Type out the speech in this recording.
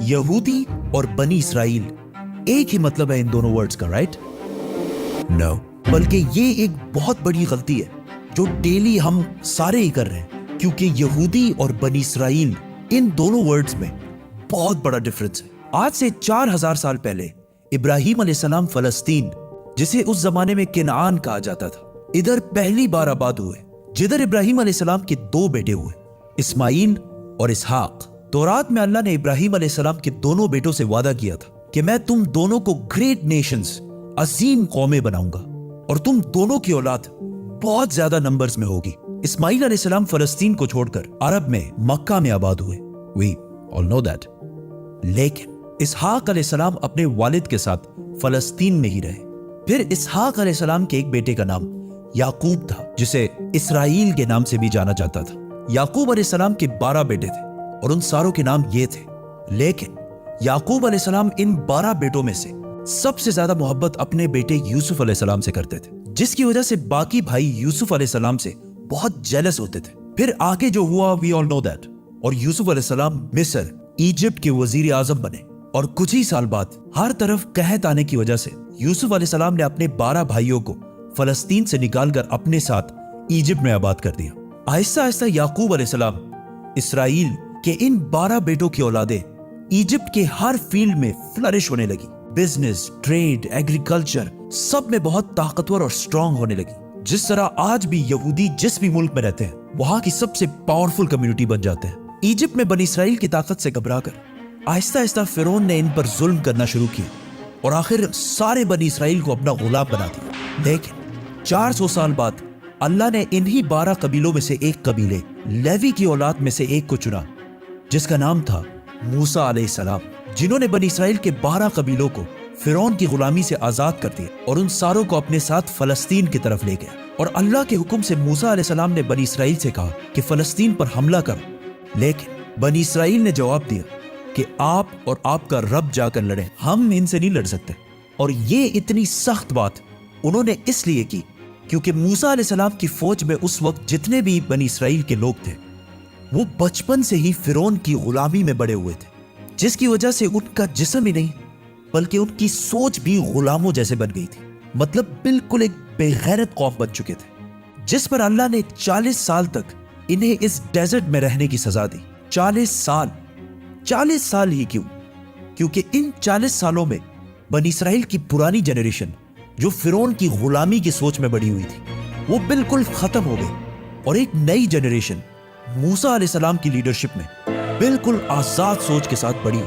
यहूदी और बनी इसराइल एक ही मतलब है इन दोनों वर्ड्स का, राइट? नो, बल्कि ये एक बहुत बड़ी गलती है जो डेली हम सारे ही कर रहे हैं, क्योंकि यहूदी और बनी इसराइल इन दोनों वर्ड्स में बहुत बड़ा डिफरेंस है। आज से 4000 साल पहले इब्राहिम अलैहिस्सलाम फलस्तीन, जिसे उस जमाने में किनान कहा जाता था, इधर पहली बार आबाद हुए, जिधर इब्राहिम अलैहिस्सलाम के 2 बेटे हुए, इस्माइल और इसहाक। तौरात में अल्लाह ने इब्राहिम अलैहिस्सलाम के दोनों बेटों से वादा किया था कि मैं तुम दोनों को ग्रेट नेशंस, अजीम कौमें बनाऊंगा और तुम दोनों की औलाद बहुत ज्यादा नंबर्स में होगी। इस्माइल अलैहिस्सलाम फलस्तीन को छोड़कर अरब में मक्का में आबाद हुए, वी ऑल नो दैट। लेकिन इसहाक अलैहिस्सलाम अपने वालिद के साथ फलस्तीन में ही रहे। फिर इसहाक अलैहिस्सलाम के एक बेटे का नाम याकूब था, जिसे इसराइल के नाम से भी जाना जाता था। याकूब अलैहिस्सलाम के 12 बेटे थे और उन सारों के नाम ये थे। लेकिन याकूब अलैहिस्सलाम इन 12 बेटों में से सबसे ज्यादा मोहब्बत अपने बेटे यूसुफ अलैहिस्सलाम से करते थे, जिसकी वजह से बाकी भाई यूसुफ अलैहिस्सलाम से बहुत जेलस होते थे। फिर आगे जो हुआ वी ऑल नो दैट, और यूसुफ अलैहिस्सलाम मिस्र, इजिप्ट के वजीर आजम बने। और कुछ ही साल बाद हर तरफ कहत आने की वजह से यूसुफ अलैहिस्सलाम ने अपने 12 भाइयों को फलस्तीन से निकालकर अपने साथ इजिप्ट में आबाद कर दिया। आहिस्ता आहिस्ता याकूब अलैहिस्सलाम इसराइल के इन 12 बेटों की औलादें इजिप्ट के हर फील्ड में फ्लरिश होने लगी। बिजनेस, ट्रेड, एग्रीकल्चर, सब में बहुत ताकतवर और स्ट्रांग होने लगी। जिस तरह आज भी यहूदी जिस भी मुल्क में रहते हैं वहां की सबसे पावरफुल कम्युनिटी बन जाते हैं। इजिप्ट में बनी इसराइल की ताकत से घबराकर आहिस्ता आहिस्ता फिरौन ने इन पर जुल्म करना शुरू किया और आखिर सारे बनी इसराइल को अपना गुलाम बना दिया। लेकिन 400 साल बाद अल्लाह ने इन्हीं 12 कबीलों में से एक कबीले लेवी की औलाद में से एक को चुना, जिसका नाम था मूसा अलैहिस्सलाम, जिन्होंने बनी इसराइल के 12 कबीलों को फिरौन की गुलामी से आजाद कर दिया और उन सारों को अपने साथ फलस्तीन की तरफ ले गया। और अल्लाह के हुक्म से मूसा अलैहिस्सलाम ने बनी इसराइल से कहा कि फलस्तीन पर हमला करो। लेकिन बनी इसराइल ने जवाब दिया कि आप और आपका रब जाकर लड़ें, हम इनसे नहीं लड़ सकते। और ये इतनी सख्त बात उन्होंने इसलिए की क्योंकि मूसा अलैहिस्सलाम की फौज में उस वक्त जितने भी बनी इसराइल के लोग थे वो बचपन से ही फिरौन की गुलामी में बड़े हुए थे, जिसकी वजह से उनका जिस्म ही नहीं बल्कि उनकी सोच भी गुलामों जैसे बन गई थी। मतलब बिल्कुल एक बेगैरत कौम बन चुके थे, जिस पर अल्लाह ने 40 साल तक इन्हें इस डेजर्ट में रहने की सजा दी। 40 साल ही क्यों? क्योंकि इन 40 सालों में बनी इसराइल की पुरानी जनरेशन जो फिरौन की गुलामी की सोच में बड़ी हुई थी वो बिल्कुल खत्म हो गई और एक नई जनरेशन मूसा अलैहिस्सलाम की लीडरशिप में बिल्कुल आजाद सोच के साथ बड़ी हुई।